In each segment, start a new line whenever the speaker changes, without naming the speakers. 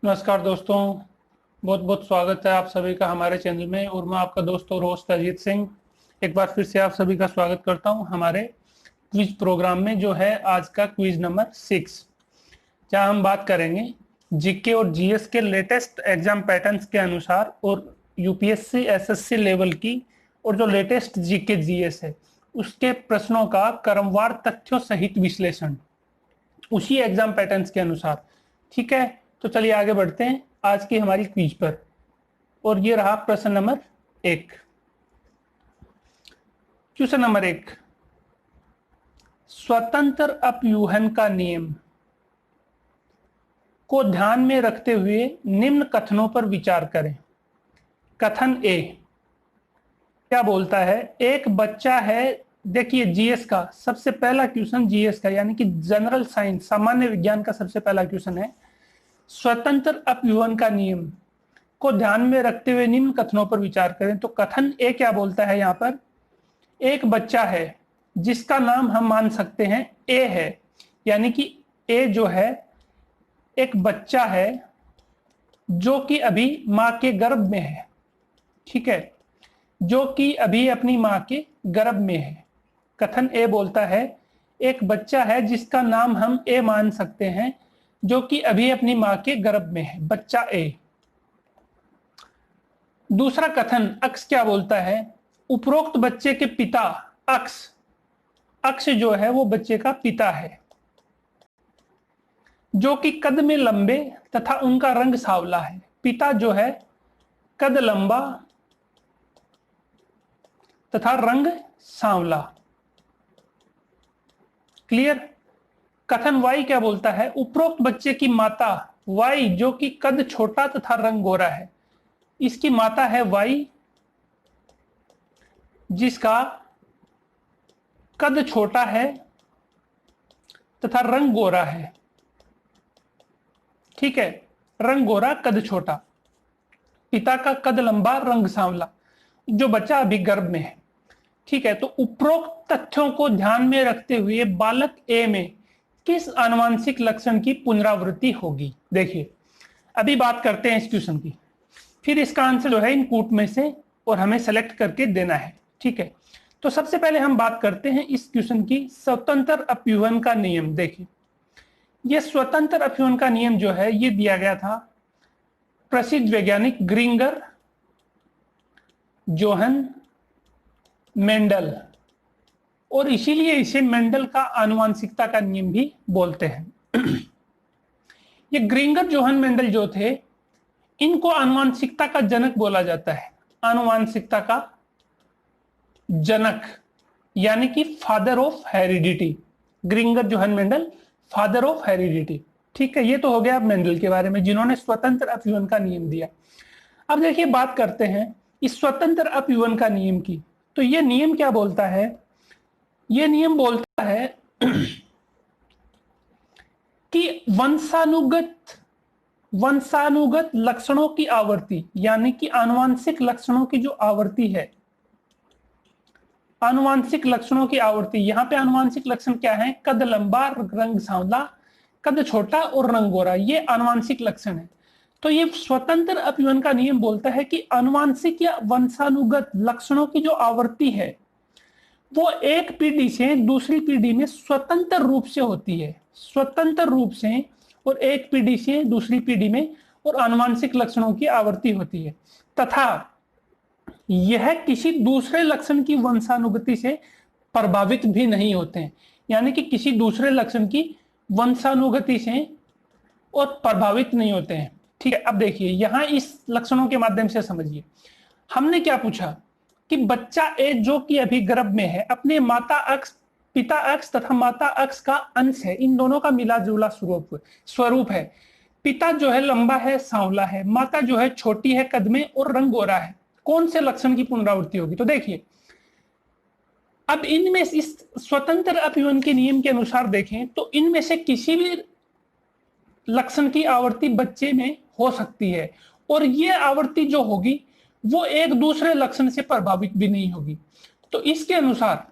नमस्कार दोस्तों। बहुत बहुत स्वागत है आप सभी का हमारे चैनल में और मैं आपका दोस्त और होस्ट अजीत सिंह एक बार फिर से आप सभी का स्वागत करता हूं हमारे क्विज प्रोग्राम में जो है आज का क्विज नंबर 6, जहां हम बात करेंगे जीके और जीएस के लेटेस्ट एग्जाम पैटर्न्स के अनुसार और यूपीएससी एसएससी लेवल की और जो लेटेस्ट जीके जीएस है उसके प्रश्नों का क्रमवार तथ्यों सहित विश्लेषण उसी एग्जाम पैटर्न्स के अनुसार। ठीक है, तो चलिए आगे बढ़ते हैं आज की हमारी क्विज पर। और ये रहा प्रश्न नंबर 1। क्वेश्चन नंबर 1, स्वतंत्र अपव्यूहन का नियम को ध्यान में रखते हुए निम्न कथनों पर विचार करें। कथन ए क्या बोलता है? एक बच्चा है, देखिए जीएस का सबसे पहला क्वेश्चन, जीएस का यानी कि जनरल साइंस सामान्य विज्ञान का सबसे पहला क्वेश्चन है। स्वतंत्र अपव्यूहन का नियम को ध्यान में रखते हुए निम्न कथनों पर विचार करें। तो कथन ए क्या बोलता है यहाँ पर? एक बच्चा है जिसका नाम हम मान सकते हैं ए है, यानी कि ए जो है एक बच्चा है जो कि अभी मां के गर्भ में है। ठीक है, जो कि अभी अपनी मां के गर्भ में है। कथन ए बोलता है एक बच्चा है जिसका नाम हम ए मान सकते हैं जो कि अभी अपनी मां के गर्भ में है, बच्चा ए। दूसरा कथन अक्स क्या बोलता है? उपरोक्त बच्चे के पिता अक्स, अक्स जो है वो बच्चे का पिता है जो कि कद में लंबे तथा उनका रंग सांवला है। पिता जो है कद लंबा तथा रंग सांवला। क्लियर? कथन वाई क्या बोलता है? उपरोक्त बच्चे की माता वाई जो कि कद छोटा तथा रंग गोरा है। इसकी माता है वाई जिसका कद छोटा है तथा रंग गोरा है। ठीक है, रंग गोरा कद छोटा, पिता का कद लंबा रंग सांवला, जो बच्चा अभी गर्भ में है। ठीक है, तो उपरोक्त तथ्यों को ध्यान में रखते हुए बालक ए में किस आनुवंशिक लक्षण की पुनरावृत्ति होगी? देखिए अभी बात करते हैं इस क्वेश्चन की, फिर इसका आंसर जो है इन कूट में से और हमें सेलेक्ट करके देना है। ठीक है, तो सबसे पहले हम बात करते हैं इस क्वेश्चन की स्वतंत्र अपव्यूहन का नियम। देखिए ये स्वतंत्र अपव्यूहन का नियम जो है ये दिया गया था प्रसिद्ध वैज्ञानिक ग्रिंगर जोहन मेंडल, और इसीलिए इसे मेंडल का आनुवंशिकता का नियम भी बोलते हैं। ये ग्रिंगर जोहन मेंडल जो थे इनको आनुवंशिकता का जनक बोला जाता है, आनुवंशिकता का जनक यानी कि father of heredity. Gregor Johann Mendel father of heredity. ठीक है, ये तो हो गया मेंडल के बारे में जिन्होंने स्वतंत्र अपव्यूहन का नियम दिया। अब देखिए बात करते हैं इस स्वतंत्र अपव्यूहन का नियम की। तो ये नियम क्या बोलता है? ये नियम बोलता है कि वंशानुगत लक्षणों की आवर्ती यानी कि आनुवंशिक लक्षणों की जो आवर्ती है, आनुवंशिक लक्षणों की आवर्ती, यहाँ पे आनुवंशिक लक्षण क्या है? कद लंबा, रंग सांवला, कद छोटा और रंग गोरा, ये आनुवंशिक लक्षण है। तो ये स्वतंत्र अपव्यूहन का नियम बोलता है कि आनुवंशिक या वंशानुगत लक्षणों की जो आवर्ती है वो एक पीढ़ी से दूसरी पीढ़ी में स्वतंत्र रूप से होती है, स्वतंत्र रूप से, और एक पीढ़ी से दूसरी पीढ़ी में और आनुवंशिक लक्षणों की आवर्ती होती है, तथा यह किसी दूसरे लक्षण की वंशानुगति से प्रभावित भी नहीं होते हैं, यानी कि किसी दूसरे लक्षण की वंशानुगति से और प्रभावित नहीं होते हैं। ठीक है, अब देखिए यहां इस लक्षणों के माध्यम से समझिए, हमने क्या पूछा कि बच्चा ए जो कि अभी गर्भ में है अपने माता अक्ष, पिता अक्ष तथा माता अक्ष का अंश है, इन दोनों का मिला जुला स्वरूप है। पिता जो है लंबा है, सांवला है, माता जो है छोटी है कद में और रंग गोरा है। कौन से लक्षण की पुनरावृत्ति होगी? तो देखिए अब इनमें इस स्वतंत्र अपव्यूहन के नियम के अनुसार देखें तो इनमें से किसी भी लक्षण की आवर्ती बच्चे में हो सकती है, और ये आवर्ती जो होगी वो एक दूसरे लक्षण से प्रभावित भी नहीं होगी। तो इसके अनुसार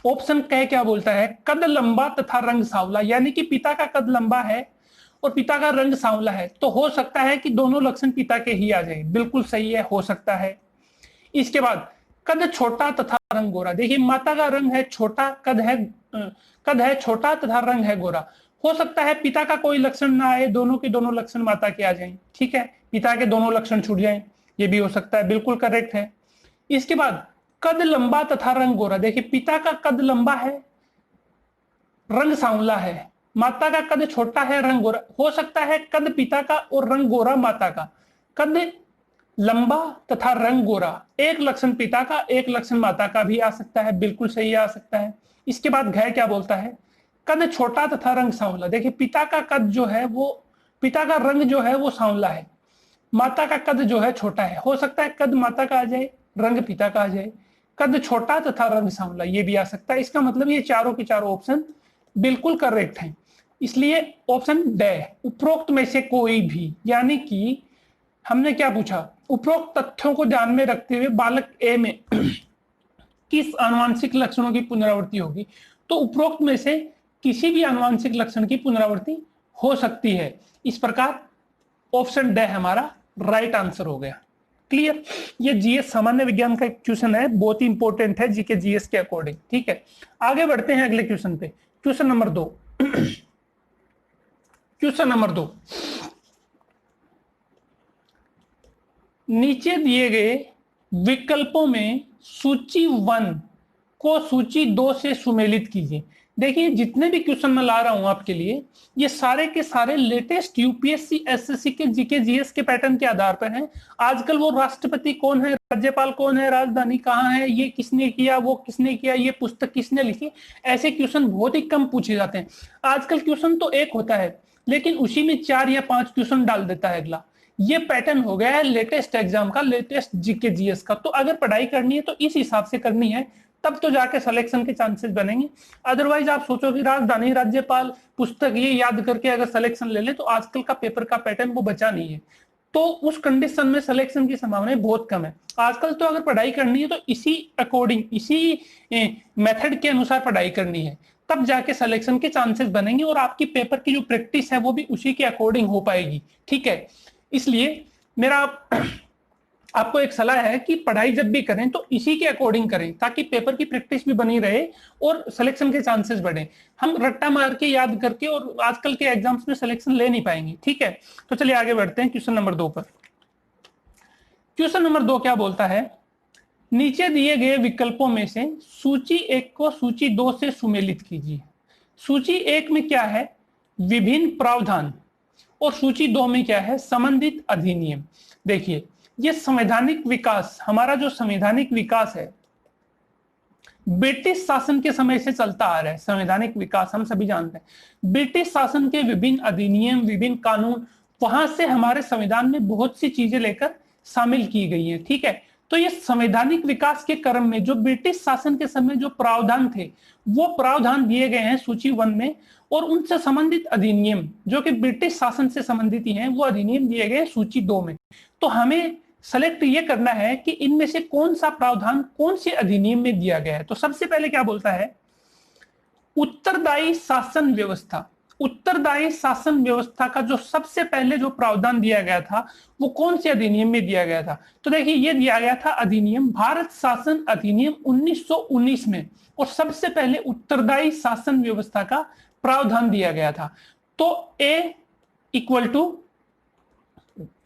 ऑप्शन कह क्या बोलता है? कद लंबा तथा रंग सांवला, यानी कि पिता का कद लंबा है और पिता का रंग सांवला है, तो हो सकता है कि दोनों लक्षण पिता के ही आ जाए। बिल्कुल सही है, हो सकता है। इसके बाद कद छोटा तथा रंग गोरा। देखिए माता का रंग है छोटा, कद है छोटा तथा रंग है गोरा। हो सकता है पिता का कोई लक्षण ना आए, दोनों के दोनों लक्षण माता के आ जाएं। ठीक है, पिता के दोनों लक्षण छूट जाएं, ये भी हो सकता है, बिल्कुल करेक्ट है। इसके बाद कद लंबा तथा रंग गोरा। देखिए पिता का कद लंबा है, रंग सांवला है, माता का कद छोटा है, रंग गोरा। हो सकता है कद पिता का और रंग गोरा माता का। कद लंबा तथा रंग गोरा, एक लक्षण पिता का एक लक्षण माता का भी आ सकता है, बिल्कुल सही आ सकता है। इसके बाद घ क्या बोलता है, कद छोटा तथा रंग सांवला। देखिए पिता का कद जो है वो, पिता का रंग जो है वो सांवला है, माता का कद जो है छोटा है। हो सकता है कद माता का आ जाए, रंग पिता का आ जाए। कद छोटा तथा रंग सांवला, ये भी आ सकता है। इसका मतलब ये चारों के चारों ऑप्शन बिल्कुल करेक्ट हैं। इसलिए ऑप्शन ड, उपरोक्त में से कोई भी, यानी कि हमने क्या पूछा, उपरोक्त तथ्यों को ध्यान में रखते हुए बालक ए में किस आनुवंशिक लक्षणों की पुनरावृत्ति होगी, तो उपरोक्त में से किसी भी आनुवंशिक लक्षण की पुनरावृत्ति हो सकती है। इस प्रकार ऑप्शन ड हमारा राइट आंसर हो गया। क्लियर। ये जीएस सामान्य विज्ञान का एक क्वेश्चन है, बहुत ही इंपॉर्टेंट है जीके जीएस के अकॉर्डिंग। ठीक है, आगे बढ़ते हैं अगले क्वेश्चन पे। क्वेश्चन नंबर 2 क्वेश्चन नंबर 2, नीचे दिए गए विकल्पों में सूची 1 को सूची 2 से सुमेलित कीजिए। देखिए जितने भी क्वेश्चन मैं ला रहा हूं आपके लिए, ये सारे के सारे लेटेस्ट यूपीएससी एसएससी के जीके जीएस के पैटर्न के आधार पर हैं। आजकल वो राष्ट्रपति कौन है, राज्यपाल कौन है, राजधानी कहाँ है, ये किसने किया, वो किसने किया, ये पुस्तक किसने लिखी, ऐसे क्वेश्चन बहुत ही कम पूछे जाते हैं। आजकल क्वेश्चन तो एक होता है, लेकिन उसी में 4 या 5 क्वेश्चन डाल देता है अगला। ये पैटर्न हो गया है लेटेस्ट एग्जाम का, लेटेस्ट जीके जीएस का। तो अगर पढ़ाई करनी है तो इस हिसाब से करनी है, तब तो जाके सिलेक्शन के चांसेस बनेंगे। अदरवाइज आप सोचो कि राजधानी, राज्यपाल, पुस्तक ये याद करके अगर सिलेक्शन ले ले, तो आजकल का पेपर का पैटर्न वो बचा नहीं है। तो उस कंडीशन में सिलेक्शन की संभावना बहुत कम है। आजकल तो अगर पढ़ाई करनी है तो इसी अकॉर्डिंग, इसी मेथड के अनुसार पढ़ाई करनी है, तब जाके सिलेक्शन के चांसेस बनेंगे और आपकी पेपर की जो प्रैक्टिस है वो भी उसी के अकॉर्डिंग हो पाएगी। ठीक है, इसलिए मेरा आपको एक सलाह है कि पढ़ाई जब भी करें तो इसी के अकॉर्डिंग करें, ताकि पेपर की प्रैक्टिस भी बनी रहे और सिलेक्शन के चांसेस बढ़े। हम रट्टा मार के याद करके और आजकल के एग्जाम्स में सिलेक्शन ले नहीं पाएंगे। ठीक है, तो चलिए आगे बढ़ते हैं क्वेश्चन नंबर 2 पर। क्वेश्चन नंबर 2 क्या बोलता है, नीचे दिए गए विकल्पों में से सूची 1 को सूची 2 से सुमेलित कीजिए। सूची 1 में क्या है, विभिन्न प्रावधान, और सूची 2 में क्या है, संबंधित अधिनियम। देखिए ये संवैधानिक विकास, हमारा जो संवैधानिक विकास है ब्रिटिश शासन के समय से चलता आ रहा है। संवैधानिक विकास हम सभी जानते हैं, ब्रिटिश शासन के विभिन्न अधिनियम, विभिन्न कानून, वहां से हमारे संविधान में बहुत सी चीजें लेकर शामिल की गई हैं। ठीक है, तो ये संवैधानिक विकास के क्रम में जो ब्रिटिश शासन के समय जो प्रावधान थे, वो प्रावधान दिए गए हैं सूची 1 में, और उनसे संबंधित अधिनियम जो कि ब्रिटिश शासन से संबंधित ही हैं, वो अधिनियम दिए गए सूची 2 में। तो हमें सेलेक्ट ये करना है कि इनमें से कौन सा प्रावधान कौन से अधिनियम में दिया गया है। तो सबसे पहले क्या बोलता है, उत्तरदायी शासन व्यवस्था। उत्तरदायी शासन व्यवस्था का जो सबसे पहले जो प्रावधान दिया गया था वो कौन से अधिनियम में दिया गया था, तो देखिए ये दिया गया था अधिनियम, भारत शासन अधिनियम 1919 में, और सबसे पहले उत्तरदायी शासन व्यवस्था का प्रावधान दिया गया था। तो A =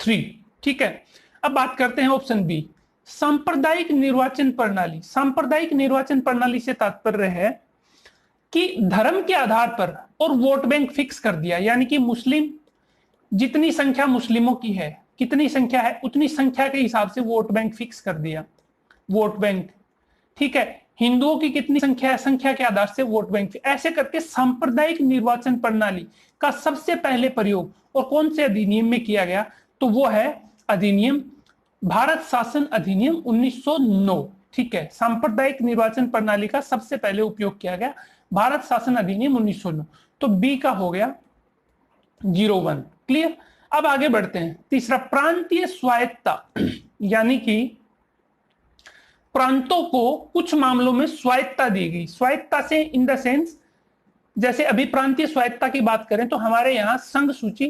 3। ठीक है, अब बात करते हैं ऑप्शन बी, सांप्रदायिक निर्वाचन प्रणाली। सांप्रदायिक निर्वाचन प्रणाली से तात्पर्य है कि धर्म के आधार पर और वोट बैंक फिक्स कर दिया, यानी कि मुस्लिम, जितनी संख्या मुस्लिमों की है, कितनी संख्या है उतनी संख्या के हिसाब से वोट बैंक फिक्स कर दिया, वोट बैंक। ठीक है, हिंदुओं की कितनी संख्या है, संख्या के आधार से वोट बैंक। ऐसे करके सांप्रदायिक निर्वाचन प्रणाली का सबसे पहले प्रयोग और कौन से अधिनियम में किया गया, तो वो है अधिनियम भारत शासन अधिनियम 1909। ठीक है, सांप्रदायिक निर्वाचन प्रणाली का सबसे पहले उपयोग किया गया भारत शासन अधिनियम 1909। तो बी का हो गया 01। क्लियर। अब आगे बढ़ते हैं, तीसरा, प्रांतीय स्वायत्तता, यानी कि प्रांतों को कुछ मामलों में स्वायत्तता दी गई। स्वायत्तता से इन द सेंस जैसे अभी प्रांतीय स्वायत्तता की बात करें तो हमारे यहाँ संघ सूची,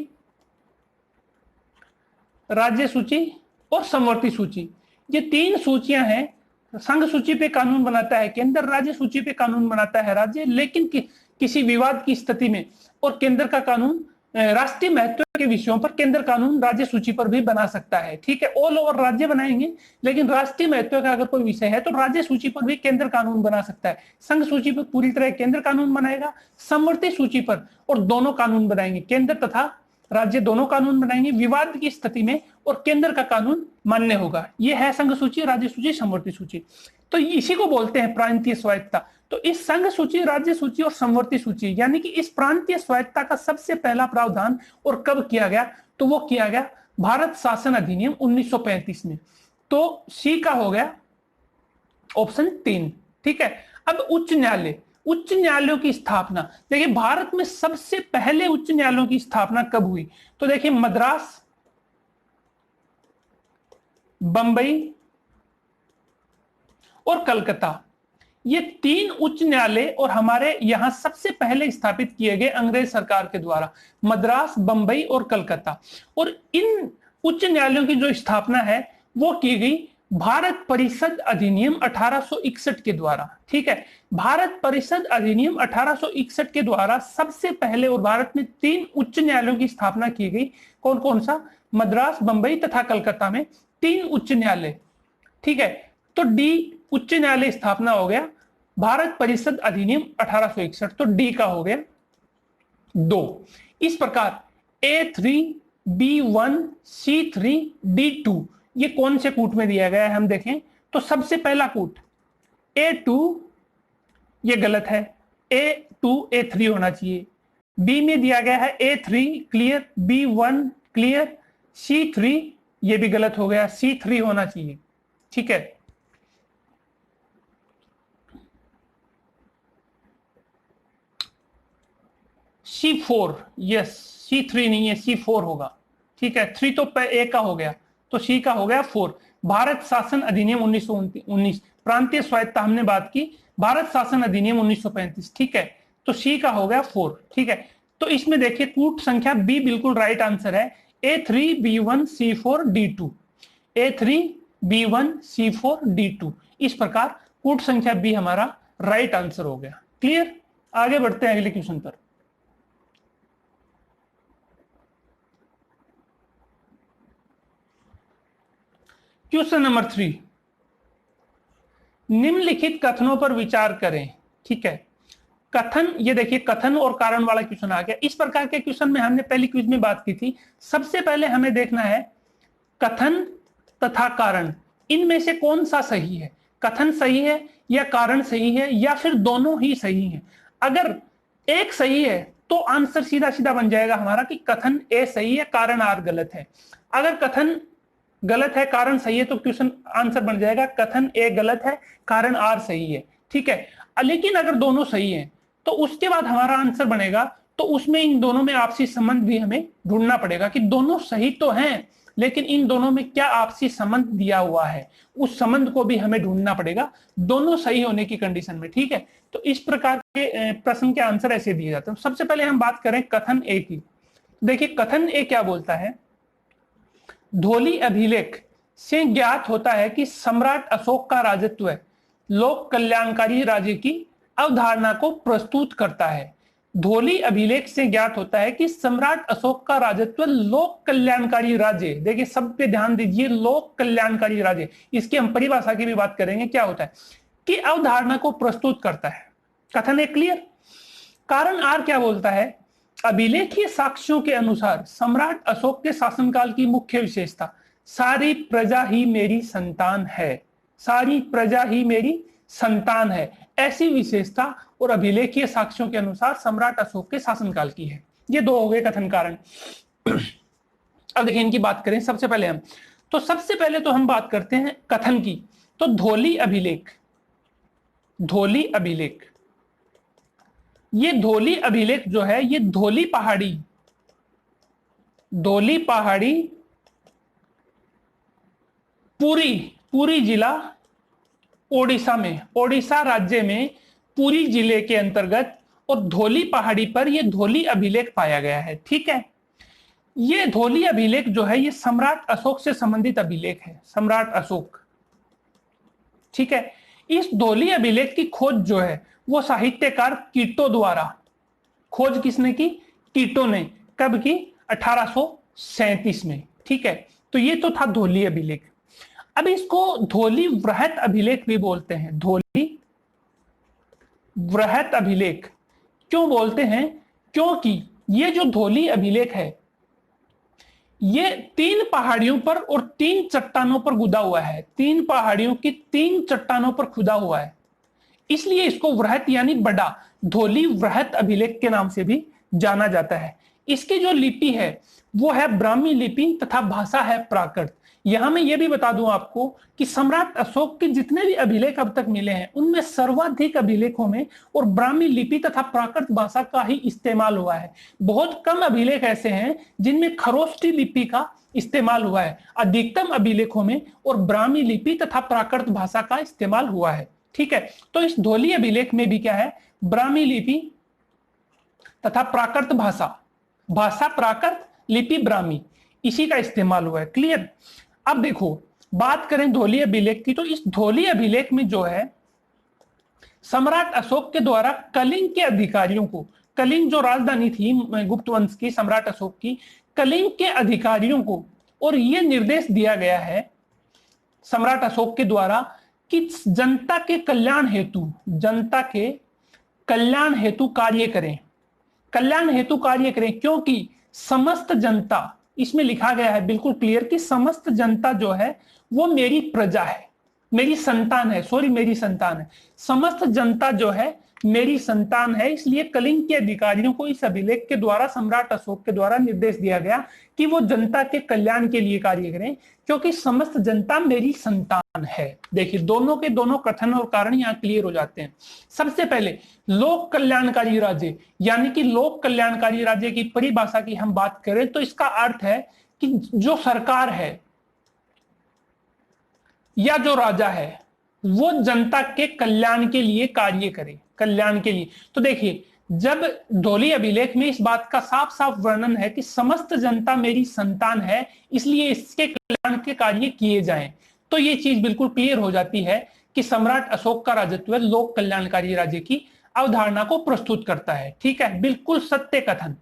राज्य सूची और समवर्ती सूची, ये 3 सूचियां हैं। संघ सूची पे कानून बनाता है केंद्र, राज्य सूची पे कानून बनाता है राज्य, लेकिन किसी विवाद की स्थिति में और केंद्र का कानून राष्ट्रीय महत्व के विषयों पर केंद्र कानून राज्य सूची पर भी बना सकता है। ठीक है, ऑल ओवर राज्य बनाएंगे, लेकिन राष्ट्रीय महत्व का अगर कोई विषय है तो राज्य सूची पर भी केंद्र कानून बना सकता है। संघ सूची पर पूरी तरह केंद्र कानून बनाएगा, समवर्ती सूची पर और दोनों कानून बनाएंगे, केंद्र तथा राज्य दोनों कानून बनाएंगे विवाद की स्थिति में, और केंद्र का कानून मान्य होगा। यह है संघ सूची, राज्य सूची, समवर्ती सूची। तो इसी को बोलते हैं प्रांतीय स्वायत्तता। तो इस संघ सूची, राज्य सूची और समवर्ती सूची यानी कि इस प्रांतीय स्वायत्तता का सबसे पहला प्रावधान और कब किया गया, तो वो किया गया भारत शासन अधिनियम 1935 में। तो सी का हो गया ऑप्शन 3। ठीक है, अब उच्च न्यायालय, उच्च न्यायालयों की स्थापना, देखिए भारत में सबसे पहले उच्च न्यायालयों की स्थापना कब हुई, तो देखिए मद्रास, बंबई और कलकत्ता, ये 3 उच्च न्यायालय और हमारे यहां सबसे पहले स्थापित किए गए अंग्रेज सरकार के द्वारा, मद्रास, बंबई और कलकत्ता। और इन उच्च न्यायालयों की जो स्थापना है वो की गई भारत परिषद अधिनियम 1861 के द्वारा। ठीक है, भारत परिषद अधिनियम 1861 के द्वारा सबसे पहले और भारत में 3 उच्च न्यायालयों की स्थापना की गई। कौन कौन सा, मद्रास, बंबई तथा कलकत्ता में 3 उच्च न्यायालय। ठीक है, तो डी उच्च न्यायालय स्थापना हो गया भारत परिषद अधिनियम 1861, तो डी का हो गया 2। इस प्रकार A3, B1, C3, D2 ये कौन से कूट में दिया गया है हम देखें तो सबसे पहला कूट A2 ये गलत है, A2 A3 होना चाहिए। B में दिया गया है A3 clear, B1 clear, C3 ये भी गलत हो गया, C3 होना चाहिए। ठीक है, C4, यस C3 नहीं है, C4 होगा। ठीक है, 3 तो ए का हो गया, तो सी का हो गया 4। भारत शासन अधिनियम 1919, प्रांतीय स्वायत्तता हमने बात की, भारत शासन अधिनियम 1935। ठीक है, तो सी का हो गया 4। ठीक है, तो इसमें देखिए कूट संख्या बी बिल्कुल राइट आंसर है, A3, B1, C4, D2, A3, B1, C4, D2। इस प्रकार कूट संख्या बी हमारा राइट आंसर हो गया। क्लियर, आगे बढ़ते हैं अगले क्वेश्चन पर। क्वेश्चन नंबर 3, निम्नलिखित कथनों पर विचार करें। ठीक है, कथन, ये देखिए कथन और कारण वाला क्वेश्चन आ गया। इस प्रकार के क्वेश्चन में हमने पहली क्विज में बात की थी। सबसे पहले हमें देखना है कथन तथा कारण, इनमें से कौन सा सही है, कथन सही है या कारण सही है या फिर दोनों ही सही है। अगर एक सही है तो आंसर सीधा सीधा बन जाएगा हमारा कि कथन ए सही है, कारण आर गलत है। अगर कथन गलत है, कारण सही है, तो क्वेश्चन आंसर बन जाएगा कथन ए गलत है, कारण आर सही है। ठीक है, लेकिन अगर दोनों सही हैं तो उसके बाद हमारा आंसर बनेगा, तो उसमें इन दोनों में आपसी संबंध भी हमें ढूंढना पड़ेगा कि दोनों सही तो हैं, लेकिन इन दोनों में क्या आपसी संबंध दिया हुआ है, उस संबंध को भी हमें ढूंढना पड़ेगा दोनों सही होने की कंडीशन में। ठीक है, तो इस प्रकार के प्रश्न के आंसर ऐसे दिए जाते हैं। सबसे पहले हम बात करें कथन ए की। देखिए कथन ए क्या बोलता है, धौली अभिलेख से ज्ञात होता है कि सम्राट अशोक का राजत्व लोक कल्याणकारी राज्य की अवधारणा को प्रस्तुत करता है। धौली अभिलेख से ज्ञात होता है कि सम्राट अशोक का राजत्व लोक कल्याणकारी राज्य, देखिए सब पे ध्यान दीजिए, लोक कल्याणकारी राज्य, इसकी हम परिभाषा की भी बात करेंगे क्या होता है, कि अवधारणा को प्रस्तुत करता है। कथन एक क्लियर। कारण आर क्या बोलता है, अभिलेखीय साक्ष्यों के अनुसार सम्राट अशोक के शासनकाल की मुख्य विशेषता सारी प्रजा ही मेरी संतान है, सारी प्रजा ही मेरी संतान है, ऐसी विशेषता और अभिलेखीय साक्ष्यों के अनुसार सम्राट अशोक के शासनकाल की है। ये 2 हो गए कथन कारण। अब देखिए इनकी बात करें सबसे पहले हम, तो सबसे पहले तो हम बात करते हैं कथन की। तो धौली अभिलेख, धौली अभिलेख, ये धौली अभिलेख जो है ये धौली पहाड़ी, धौली पहाड़ी पूरी जिला ओडिशा में, ओडिशा राज्य में पुरी जिले के अंतर्गत और धौली पहाड़ी पर यह धौली अभिलेख पाया गया है। ठीक है, ये धौली अभिलेख जो है ये सम्राट अशोक से संबंधित अभिलेख है, सम्राट अशोक। ठीक है, इस धौली अभिलेख की खोज जो है वो साहित्यकार कीटो द्वारा, खोज किसने की? कीटो ने। कब की? 1837 में। ठीक है, तो ये तो था धौली अभिलेख। अब इसको धौली वृहत अभिलेख भी बोलते हैं। धौली वृहत अभिलेख क्यों बोलते हैं? क्योंकि ये जो धौली अभिलेख है ये 3 पहाड़ियों पर और 3 चट्टानों पर खुदा हुआ है। 3 पहाड़ियों की 3 चट्टानों पर खुदा हुआ है, इसलिए इसको वृहत यानी बड़ा धौली वृहत अभिलेख के नाम से भी जाना जाता है। इसकी जो लिपि है वो है ब्राह्मी लिपि तथा भाषा है प्राकृत। यहां मैं ये भी बता दूं आपको कि सम्राट अशोक के जितने भी अभिलेख अब तक मिले हैं उनमें सर्वाधिक अभिलेखों में और ब्राह्मी लिपि तथा प्राकृत भाषा का ही इस्तेमाल हुआ है। बहुत कम अभिलेख ऐसे हैं जिनमें खरोष्ठी लिपि का इस्तेमाल हुआ है। अधिकतम अभिलेखों में और ब्राह्मी लिपि तथा प्राकृत भाषा का इस्तेमाल हुआ है। ठीक है, तो इस धौली अभिलेख में भी क्या है? ब्राह्मी लिपि तथा प्राकृत भाषा, भाषा प्राकृत, लिपि ब्राह्मी, इसी का इस्तेमाल हुआ है। क्लियर? अब देखो, बात करें धौली अभिलेख की, तो इस धौली अभिलेख में जो है सम्राट अशोक के द्वारा कलिंग के अधिकारियों को, कलिंग जो राजधानी थी गुप्त वंश की, सम्राट अशोक की, कलिंग के अधिकारियों को और यह निर्देश दिया गया है सम्राट अशोक के द्वारा कि जनता के कल्याण हेतु, जनता के कल्याण हेतु कार्य करें, कल्याण हेतु कार्य करें। क्योंकि समस्त जनता, इसमें लिखा गया है बिल्कुल क्लियर कि समस्त जनता जो है वो मेरी प्रजा है, मेरी संतान है, सॉरी मेरी संतान है। समस्त जनता जो है मेरी संतान है, इसलिए कलिंग के अधिकारियों को इस अभिलेख के द्वारा सम्राट अशोक के द्वारा निर्देश दिया गया कि वो जनता के कल्याण के लिए कार्य करें, क्योंकि समस्त जनता मेरी संतान है। देखिए, दोनों के दोनों कथन और कारण यहाँ क्लियर हो जाते हैं। सबसे पहले लोक कल्याणकारी राज्य, यानी कि लोक कल्याणकारी राज्य की परिभाषा की हम बात करें तो इसका अर्थ है कि जो सरकार है या जो राजा है वो जनता के कल्याण के लिए कार्य करे, कल्याण के लिए। तो देखिए, जब धौली अभिलेख में इस बात का साफ साफ वर्णन है कि समस्त जनता मेरी संतान है, इसलिए इसके कल्याण के कार्य किए जाएं, तो ये चीज बिल्कुल क्लियर हो जाती है कि सम्राट अशोक का राजत्व लोक कल्याणकारी राज्य की अवधारणा को प्रस्तुत करता है। ठीक है, बिल्कुल सत्य कथन।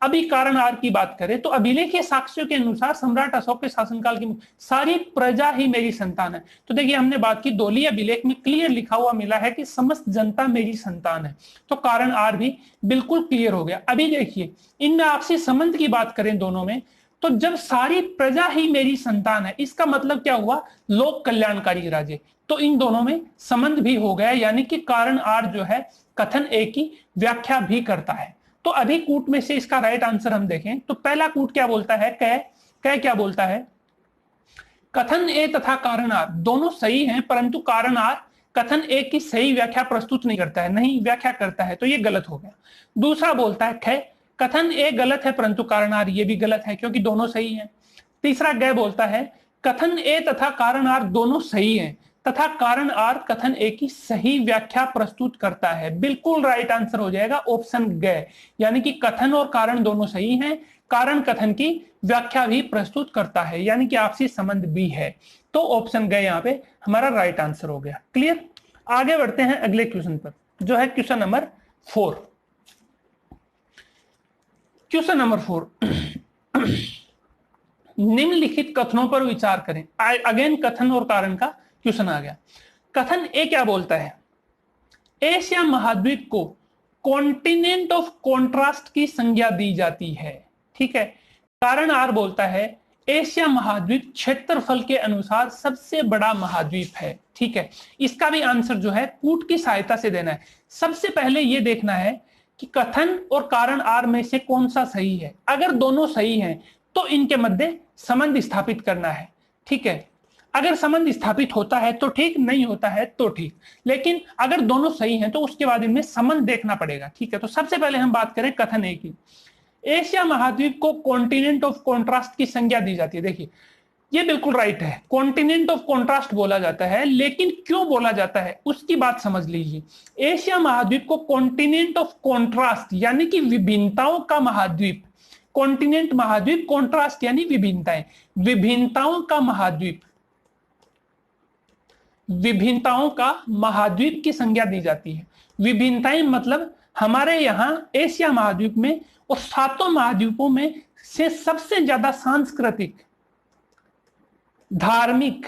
अभी कारण आर की बात करें तो अभिलेखीय साक्ष्यों के अनुसार सम्राट अशोक के शासनकाल की सारी प्रजा ही मेरी संतान है। तो देखिए, हमने बात की धौली अभिलेख में क्लियर लिखा हुआ मिला है कि समस्त जनता मेरी संतान है, तो कारण आर भी बिल्कुल क्लियर हो गया। अभी देखिए, इनमें आपसी संबंध की बात करें दोनों में, तो जब सारी प्रजा ही मेरी संतान है, इसका मतलब क्या हुआ? लोक कल्याणकारी राज्य। तो इन दोनों में संबंध भी हो गया, यानी कि कारण आर जो है कथन ए की व्याख्या भी करता है। तो अभी कूट में से इसका राइट आंसर हम देखें तो पहला कूट क्या बोलता है? कै क्या बोलता है? कथन ए तथा कारण आर दोनों सही हैं, परंतु कारण आर कथन ए की सही व्याख्या प्रस्तुत नहीं करता है, नहीं व्याख्या करता है, तो ये गलत हो गया। दूसरा बोलता है कै, कथन ए गलत है परंतु कारण आर ये भी गलत है, क्योंकि दोनों सही हैं। तीसरा गै बोलता है कथन ए तथा कारण आर दोनों सही हैं तथा कारण आर कथन ए की सही व्याख्या प्रस्तुत करता है। बिल्कुल राइट आंसर हो जाएगा ऑप्शन ग, यानी कि कथन और कारण दोनों सही हैं, कारण कथन की व्याख्या भी प्रस्तुत करता है, यानी कि आपसी संबंध भी है। तो ऑप्शन ग यहाँ पे हमारा राइट आंसर हो गया। क्लियर? आगे बढ़ते हैं अगले क्वेश्चन पर, जो है क्वेश्चन नंबर 4। क्वेश्चन नंबर 4 निम्नलिखित कथनों पर विचार करें। अगेन कथन और कारण का क्वेश्चन आ गया। कथन ए क्या बोलता है? एशिया महाद्वीप को कॉन्टिनेंट ऑफ कॉन्ट्रास्ट की संज्ञा दी जाती है। ठीक है। कारण आर बोलता है एशिया महाद्वीप क्षेत्रफल के अनुसार सबसे बड़ा महाद्वीप है। ठीक है, इसका भी आंसर जो है कूट की सहायता से देना है। सबसे पहले यह देखना है कि कथन और कारण आर में से कौन सा सही है। अगर दोनों सही हैं तो इनके मध्य संबंध स्थापित करना है। ठीक है, अगर संबंध स्थापित होता है तो ठीक, नहीं होता है तो ठीक, लेकिन अगर दोनों सही हैं तो उसके बाद इनमें संबंध देखना पड़ेगा। ठीक है, तो सबसे पहले हम बात करें कथन ए की। एशिया महाद्वीप को कॉन्टिनेंट ऑफ कॉन्ट्रास्ट की संज्ञा दी जाती है। देखिए, ये बिल्कुल राइट है, कॉन्टिनेंट ऑफ कॉन्ट्रास्ट बोला जाता है। लेकिन क्यों बोला जाता है उसकी बात समझ लीजिए। एशिया महाद्वीप को कॉन्टिनेंट ऑफ कॉन्ट्रास्ट यानी कि विभिन्नताओं का महाद्वीप, कॉन्टिनेंट महाद्वीप, कॉन्ट्रास्ट यानी विभिन्नताएं, विभिन्नताओं का महाद्वीप, विभिन्नताओं का महाद्वीप की संज्ञा दी जाती है। विभिन्नताएं मतलब हमारे यहाँ एशिया महाद्वीप में और सातों महाद्वीपों में से सबसे ज्यादा सांस्कृतिक, धार्मिक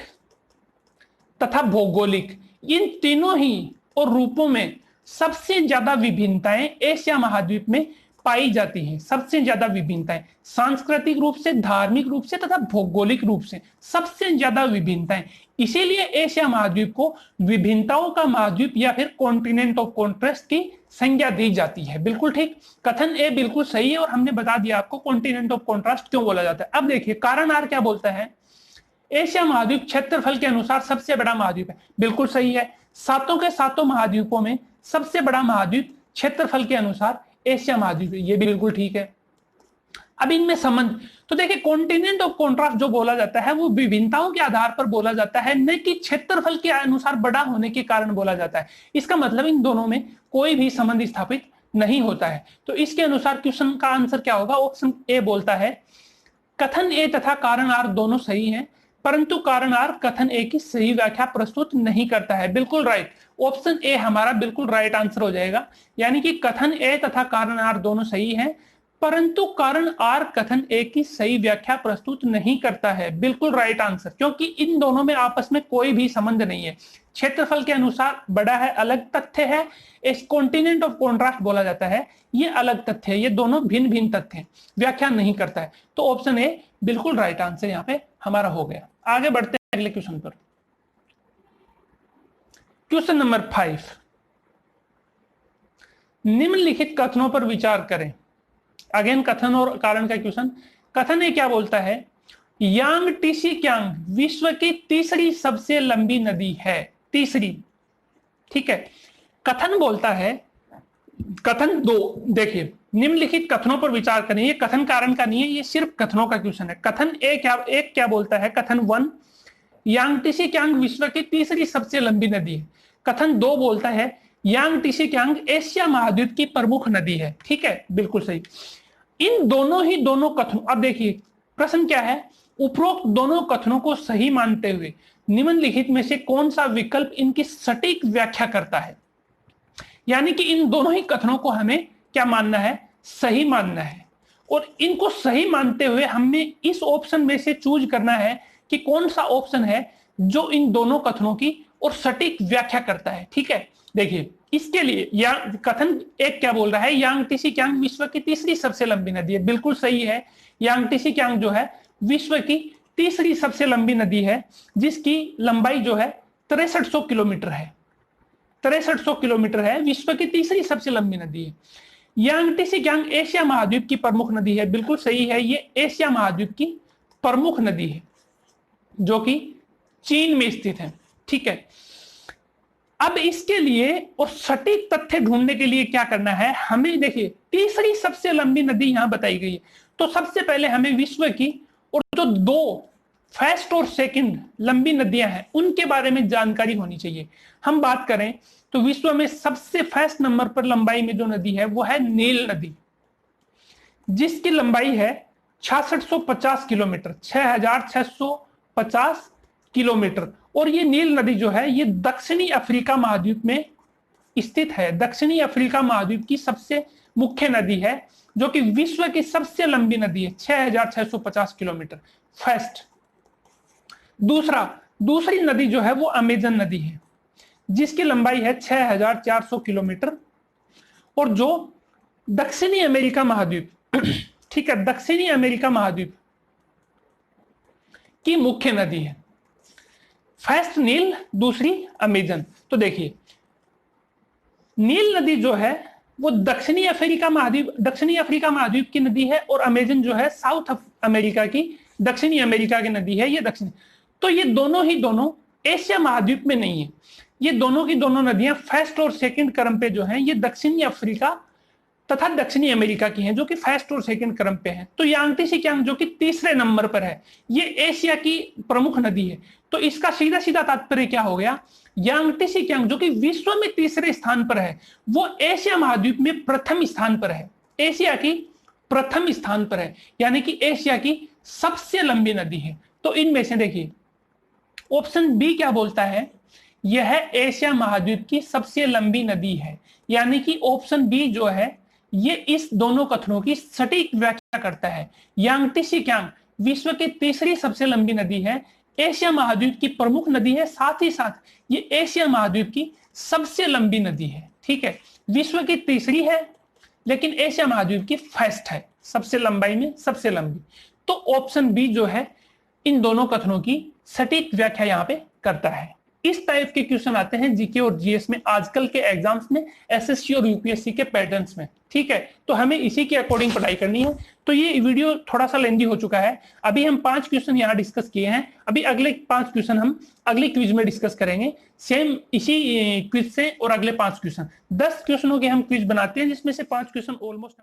तथा भौगोलिक, इन तीनों ही और रूपों में सबसे ज्यादा विभिन्नताएं एशिया महाद्वीप में पाई जाती हैं। सबसे ज्यादा विभिन्नताएं सांस्कृतिक रूप से, धार्मिक रूप से तथा भौगोलिक रूप से सबसे ज्यादा विभिन्नताएं, इसीलिए एशिया महाद्वीप को विभिन्नताओं का महाद्वीप या फिर कॉन्टिनेंट ऑफ कॉन्ट्रास्ट की संज्ञा दी जाती है। बिल्कुल ठीक, कथन ए बिल्कुल सही है और हमने बता दिया आपको कॉन्टिनेंट ऑफ कॉन्ट्रास्ट क्यों बोला जाता है। अब देखिए कारण आर क्या बोलता है, एशिया महाद्वीप क्षेत्रफल के अनुसार सबसे बड़ा महाद्वीप है। बिल्कुल सही है, सातों के सातों महाद्वीपों में सबसे बड़ा महाद्वीप क्षेत्रफल के अनुसार एशिया महाद्वीप है, ये भी बिल्कुल ठीक है। अब इनमें संबंध तो देखिए, कॉन्टिनेंट ऑफ कॉन्ट्रास्ट जो बोला जाता है वो विभिन्नताओं के आधार पर बोला जाता है, न कि क्षेत्रफल के अनुसार बड़ा होने के कारण बोला जाता है। इसका मतलब इन दोनों में कोई भी संबंध स्थापित नहीं होता है। तो इसके अनुसार क्वेश्चन का आंसर क्या होगा, ऑप्शन ए बोलता है कथन ए तथा कारण आर दोनों सही हैं, परंतु कारण आर कथन ए की सही व्याख्या प्रस्तुत नहीं करता है। बिल्कुल राइट, ऑप्शन ए हमारा बिल्कुल राइट आंसर हो जाएगा, यानी कि कथन ए तथा कारण आर दोनों सही हैं, परंतु कारण आर कथन ए की सही व्याख्या प्रस्तुत नहीं करता है। बिल्कुल राइट आंसर, क्योंकि इन दोनों में आपस में कोई भी संबंध नहीं है। क्षेत्रफल के अनुसार बड़ा है अलग तथ्य है, इस कॉन्टिनेंट ऑफ कॉन्ट्रास्ट बोला जाता है ये अलग तथ्य है, ये दोनों भिन्न भिन्न तथ्य हैं, व्याख्या नहीं करता है। तो ऑप्शन ए बिल्कुल राइट आंसर यहाँ पे हमारा हो गया। आगे बढ़ते हैं अगले क्वेश्चन पर। क्वेश्चन नंबर 5, निम्नलिखित कथनों पर विचार करें। अगेन कथन और कारण का क्वेश्चन। कथन ए क्या बोलता है, यांगटीसी क्यांग विश्व की तीसरी सबसे लंबी नदी है, तीसरी। ठीक है, कथन बोलता है, कथन दो, देखिए निम्नलिखित कथनों पर विचार करें। ये कथन कारण का नहीं है, ये सिर्फ कथनों का क्वेश्चन है। कथन एक क्या बोलता है, कथन 1 यांगटीसी क्यांग विश्व की तीसरी सबसे लंबी नदी है। कथन 2 बोलता है यांगटीसी क्यांग एशिया महाद्वीप की प्रमुख नदी है। ठीक है, बिल्कुल सही। इन दोनों कथनों, अब देखिए प्रश्न क्या है, उपरोक्त दोनों कथनों को सही मानते हुए निम्नलिखित में से कौन सा विकल्प इनकी सटीक व्याख्या करता है। यानी कि इन दोनों ही कथनों को हमें क्या मानना है, सही मानना है, और इनको सही मानते हुए हमें इस ऑप्शन में से चूज करना है कि कौन सा ऑप्शन है जो इन दोनों कथनों की और सटीक व्याख्या करता है। ठीक है, देखिए इसके लिए या कथन एक क्या बोल रहा है, यांगटीसी क्यांग विश्व की तीसरी सबसे लंबी नदी है। बिल्कुल सही है, यांगटीसी क्यांग जो है विश्व की तीसरी सबसे लंबी नदी है, जिसकी लंबाई जो है 6300 किलोमीटर है। 6300 किलोमीटर है, विश्व की तीसरी सबसे लंबी नदी है। यांगटीसी क्यांग एशिया महाद्वीप की प्रमुख नदी है। बिल्कुल सही है, ये एशिया महाद्वीप की प्रमुख नदी है जो कि चीन में स्थित है। ठीक है, अब इसके लिए और सटीक तथ्य ढूंढने के लिए क्या करना है हमें, देखिए तीसरी सबसे लंबी नदी यहां बताई गई है, तो सबसे पहले हमें विश्व की और जो 2 फर्स्ट और सेकंड लंबी नदियां हैं उनके बारे में जानकारी होनी चाहिए। हम बात करें तो विश्व में सबसे फर्स्ट नंबर पर लंबाई में जो नदी है वो है नील नदी, जिसकी लंबाई है 6650 किलोमीटर, 6650 किलोमीटर। और ये नील नदी जो है ये दक्षिणी अफ्रीका महाद्वीप में स्थित है। दक्षिणी अफ्रीका महाद्वीप की सबसे मुख्य नदी है, जो कि विश्व की सबसे लंबी नदी है, 6650 किलोमीटर फर्स्ट। दूसरी नदी जो है वो अमेजन नदी है, जिसकी लंबाई है 6400 किलोमीटर, और जो दक्षिणी अमेरिका महाद्वीप ठीक है, दक्षिणी अमेरिका महाद्वीप की मुख्य नदी है। फर्स्ट नील, दूसरी अमेजन। तो देखिए नील नदी जो है वो दक्षिणी अफ्रीका महाद्वीप की नदी है, और अमेजन जो है साउथ अमेरिका की, दक्षिणी अमेरिका की नदी है ये दक्षिणी। तो ये दोनों एशिया महाद्वीप में नहीं है, ये दोनों की दोनों नदियां फर्स्ट और सेकंड क्रम पे जो है ये दक्षिणी अफ्रीका तथा दक्षिणी अमेरिका की हैं जो कि फर्स्ट और सेकंड क्रम पे हैं। तो यांगटी सिकियांग जो कि तीसरे नंबर पर है, ये एशिया की प्रमुख नदी है। तो इसका सीधा सीधा तात्पर्य क्या हो गया, यांगटी सिकियांग जो कि विश्व में तीसरे स्थान पर है, वो एशिया महाद्वीप में प्रथम स्थान पर है, एशिया की प्रथम स्थान पर है, यानी कि एशिया की सबसे लंबी नदी है। तो इनमें से देखिए ऑप्शन बी क्या बोलता है, यह एशिया महाद्वीप की सबसे लंबी नदी है, यानी कि ऑप्शन बी जो है ये इस दोनों कथनों की सटीक व्याख्या करता है। यांगटी सिकियांग विश्व की तीसरी सबसे लंबी नदी है, एशिया महाद्वीप की प्रमुख नदी है, साथ ही साथ ये एशिया महाद्वीप की सबसे लंबी नदी है। ठीक है, विश्व की तीसरी है लेकिन एशिया महाद्वीप की फर्स्ट है, सबसे लंबाई में सबसे लंबी। तो ऑप्शन बी जो है इन दोनों कथनों की सटीक व्याख्या यहां पे करता है। इस टाइप के क्वेश्चन आते हैं जीके और जीएस में आजकल के एग्जाम्स में, एसएससी और यूपीएससी के पैटर्न्स में। ठीक है, तो हमें इसी के अकॉर्डिंग पढ़ाई करनी है। तो ये वीडियो थोड़ा सा लेंदी हो चुका है। अभी हम 5 क्वेश्चन यहाँ डिस्कस किए हैं, अभी अगले 5 क्वेश्चन हम अगले क्विज में डिस्कस करेंगे, सेम इसी क्विज से, और अगले 5 क्वेश्चन 10 क्वेश्चनों के हम क्विज बनाते हैं जिसमें से 5 क्वेश्चन ऑलमोस्ट